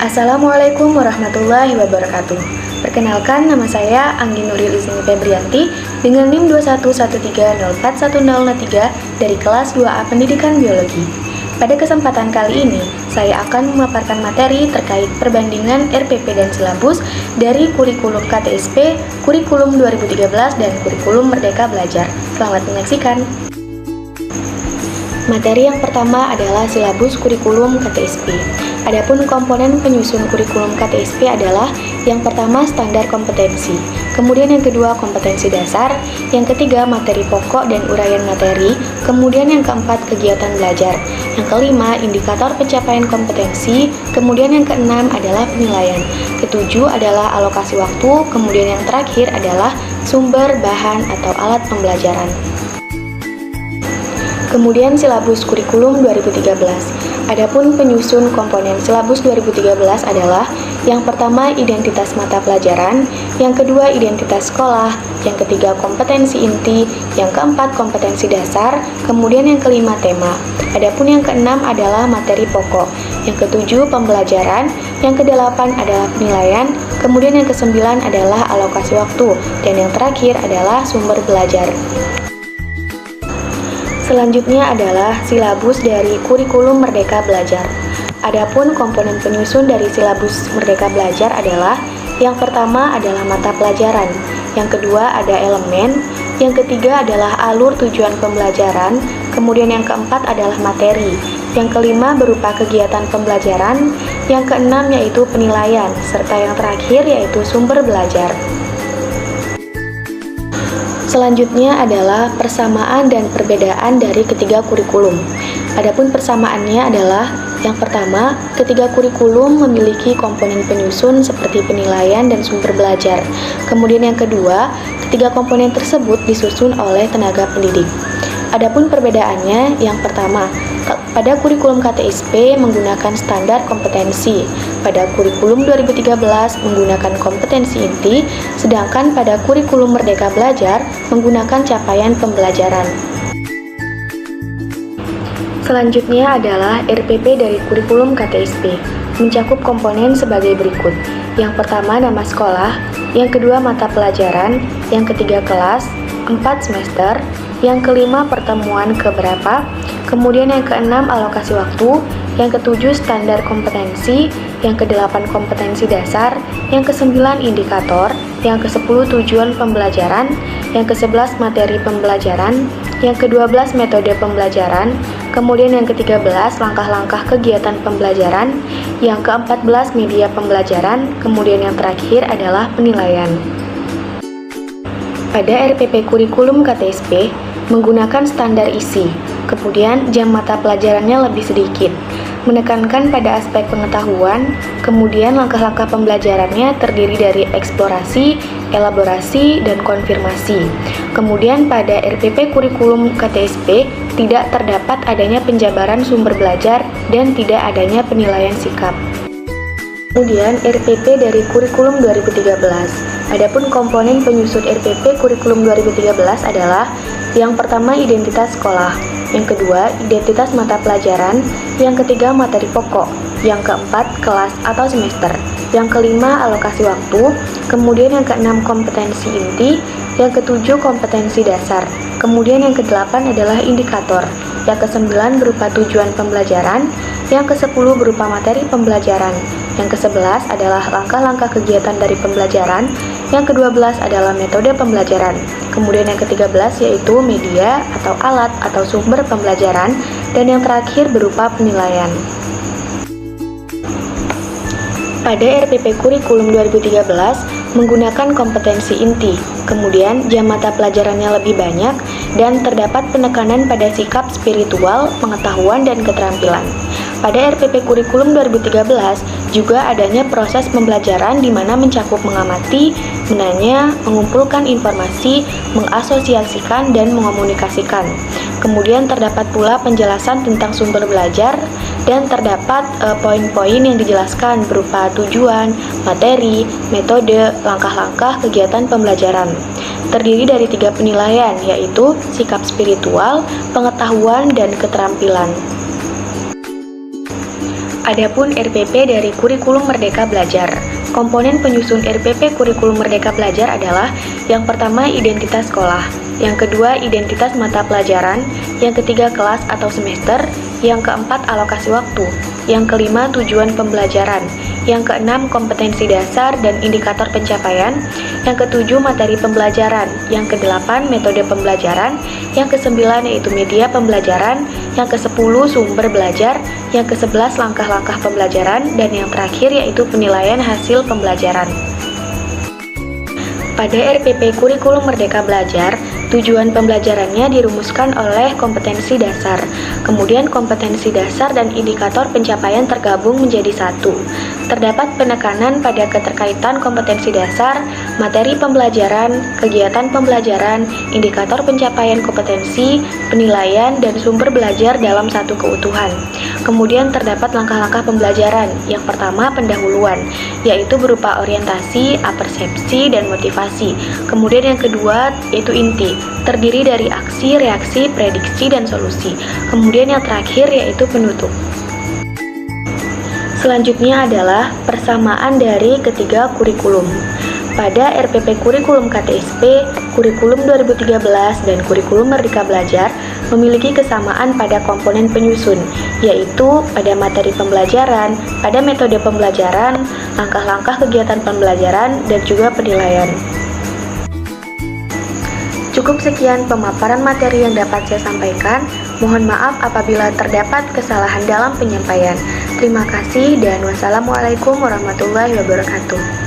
Assalamualaikum warahmatullahi wabarakatuh. Perkenalkan, nama saya Anggi Nuril Isni Febrianti dengan NIM 2113041003 dari kelas 2A Pendidikan Biologi. Pada kesempatan kali ini, saya akan memaparkan materi terkait perbandingan RPP dan silabus dari kurikulum KTSP, kurikulum 2013, dan kurikulum Merdeka Belajar. Selamat menyaksikan. Materi yang pertama adalah silabus kurikulum KTSP. Adapun komponen penyusun kurikulum KTSP adalah yang pertama standar kompetensi, kemudian yang kedua kompetensi dasar, yang ketiga materi pokok dan uraian materi, kemudian yang keempat kegiatan belajar, yang kelima indikator pencapaian kompetensi, kemudian yang keenam adalah penilaian, ketujuh adalah alokasi waktu, kemudian yang terakhir adalah sumber, bahan, atau alat pembelajaran. Kemudian silabus kurikulum 2013. Adapun penyusun komponen silabus 2013 adalah yang pertama identitas mata pelajaran, yang kedua identitas sekolah, yang ketiga kompetensi inti, yang keempat kompetensi dasar, kemudian yang kelima tema. Adapun yang keenam adalah materi pokok, yang ketujuh pembelajaran, yang kedelapan adalah penilaian, kemudian yang kesembilan adalah alokasi waktu, dan yang terakhir adalah sumber belajar. Selanjutnya adalah silabus dari kurikulum Merdeka Belajar. Adapun komponen penyusun dari silabus Merdeka Belajar adalah yang pertama adalah mata pelajaran, yang kedua ada elemen, yang ketiga adalah alur tujuan pembelajaran, kemudian yang keempat adalah materi, yang kelima berupa kegiatan pembelajaran, yang keenam yaitu penilaian, serta yang terakhir yaitu sumber belajar. Selanjutnya adalah persamaan dan perbedaan dari ketiga kurikulum. Adapun persamaannya adalah yang pertama, ketiga kurikulum memiliki komponen penyusun seperti penilaian dan sumber belajar. Kemudian yang kedua, ketiga komponen tersebut disusun oleh tenaga pendidik. Adapun perbedaannya, yang pertama, pada kurikulum KTSP menggunakan standar kompetensi, pada kurikulum 2013 menggunakan kompetensi inti, sedangkan pada kurikulum Merdeka Belajar menggunakan capaian pembelajaran. Selanjutnya adalah RPP dari kurikulum KTSP, mencakup komponen sebagai berikut. Yang pertama nama sekolah, yang kedua mata pelajaran, yang ketiga kelas, 4 semester, yang kelima pertemuan keberapa, kemudian yang keenam alokasi waktu, yang ketujuh standar kompetensi, yang kedelapan kompetensi dasar, yang kesembilan indikator, yang kesepuluh tujuan pembelajaran, yang kesebelas materi pembelajaran, yang kedua belas metode pembelajaran, kemudian yang ke-13 langkah-langkah kegiatan pembelajaran, yang ke-14 media pembelajaran, kemudian yang terakhir adalah penilaian. Pada RPP kurikulum KTSP menggunakan standar isi, kemudian jam mata pelajarannya lebih sedikit, menekankan pada aspek pengetahuan, kemudian langkah-langkah pembelajarannya terdiri dari eksplorasi, elaborasi, dan konfirmasi. Kemudian pada RPP kurikulum KTSP tidak terdapat adanya penjabaran sumber belajar dan tidak adanya penilaian sikap. Kemudian RPP dari kurikulum 2013. Adapun komponen penyusun RPP kurikulum 2013 adalah yang pertama identitas sekolah, yang kedua identitas mata pelajaran, yang ketiga materi pokok, yang keempat kelas atau semester, yang kelima alokasi waktu, kemudian yang keenam kompetensi inti, yang ketujuh kompetensi dasar, kemudian yang kedelapan adalah indikator, yang kesembilan berupa tujuan pembelajaran, yang kesepuluh berupa materi pembelajaran, yang ke-11 adalah langkah-langkah kegiatan dari pembelajaran, yang ke-12 adalah metode pembelajaran, kemudian yang ke-13 yaitu media atau alat atau sumber pembelajaran, dan yang terakhir berupa penilaian. Pada RPP kurikulum 2013 menggunakan kompetensi inti, kemudian jam mata pelajarannya lebih banyak, dan terdapat penekanan pada sikap spiritual, pengetahuan, dan keterampilan. Pada RPP kurikulum 2013 juga adanya proses pembelajaran di mana mencakup mengamati, menanya, mengumpulkan informasi, mengasosiasikan, dan mengomunikasikan. Kemudian terdapat pula penjelasan tentang sumber belajar dan terdapat poin-poin yang dijelaskan berupa tujuan, materi, metode, langkah-langkah kegiatan pembelajaran. Terdiri dari 3 penilaian, yaitu sikap spiritual, pengetahuan, dan keterampilan. Adapun RPP dari Kurikulum Merdeka Belajar. Komponen penyusun RPP Kurikulum Merdeka Belajar adalah yang pertama identitas sekolah, yang kedua identitas mata pelajaran, yang ketiga kelas atau semester, yang keempat alokasi waktu, yang kelima tujuan pembelajaran, yang keenam kompetensi dasar dan indikator pencapaian, yang ketujuh materi pembelajaran, yang kedelapan metode pembelajaran, yang kesembilan yaitu media pembelajaran, yang kesepuluh sumber belajar, yang kesebelas langkah-langkah pembelajaran, dan yang terakhir yaitu penilaian hasil pembelajaran. Pada RPP Kurikulum Merdeka Belajar, tujuan pembelajarannya dirumuskan oleh kompetensi dasar. Kemudian kompetensi dasar dan indikator pencapaian tergabung menjadi satu. Terdapat penekanan pada keterkaitan kompetensi dasar, materi pembelajaran, kegiatan pembelajaran, indikator pencapaian kompetensi, penilaian, dan sumber belajar dalam satu keutuhan. Kemudian terdapat langkah-langkah pembelajaran. Yang pertama, pendahuluan, yaitu berupa orientasi, apersepsi, dan motivasi. Kemudian yang kedua yaitu inti, terdiri dari aksi, reaksi, prediksi, dan solusi. Kemudian yang terakhir yaitu penutup. Selanjutnya adalah persamaan dari ketiga kurikulum. Pada RPP Kurikulum KTSP, Kurikulum 2013, dan Kurikulum Merdeka Belajar memiliki kesamaan pada komponen penyusun, yaitu pada materi pembelajaran, pada metode pembelajaran, langkah-langkah kegiatan pembelajaran, dan juga penilaian. Cukup sekian pemaparan materi yang dapat saya sampaikan. Mohon maaf apabila terdapat kesalahan dalam penyampaian. Terima kasih dan wassalamualaikum warahmatullahi wabarakatuh.